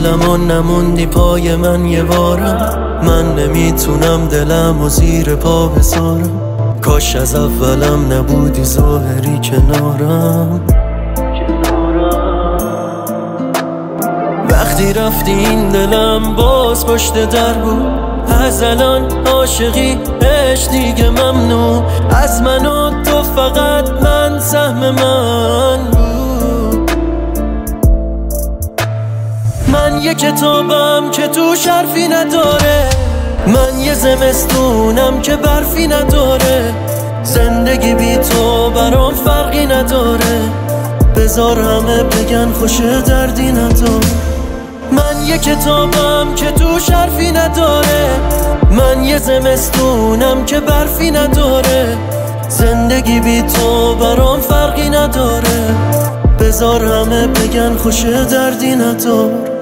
دلمو نموندی پای من یه بارم، من نمیتونم دلم و زیر پا بذارم. کاش از اولم نبودی ظاهری کنارم. وقتی رفتی این دلم باز پشت در بود، از الان عاشقی عشق دیگه ممنوع. از من و تو فقط من سهم من بود. من یه کتابم که توش حرفی نداره، من یه زمستونم که برفی نداره. زندگی بی تو برام فرقی نداره، بذار همه بگن خوش دردی نداره. من یه کتابم که توش حرفی نداره، من یه زمستونم که برفی نداره. زندگی بی تو برام فرقی نداره، بذار همه بگن خوش دردی نداره.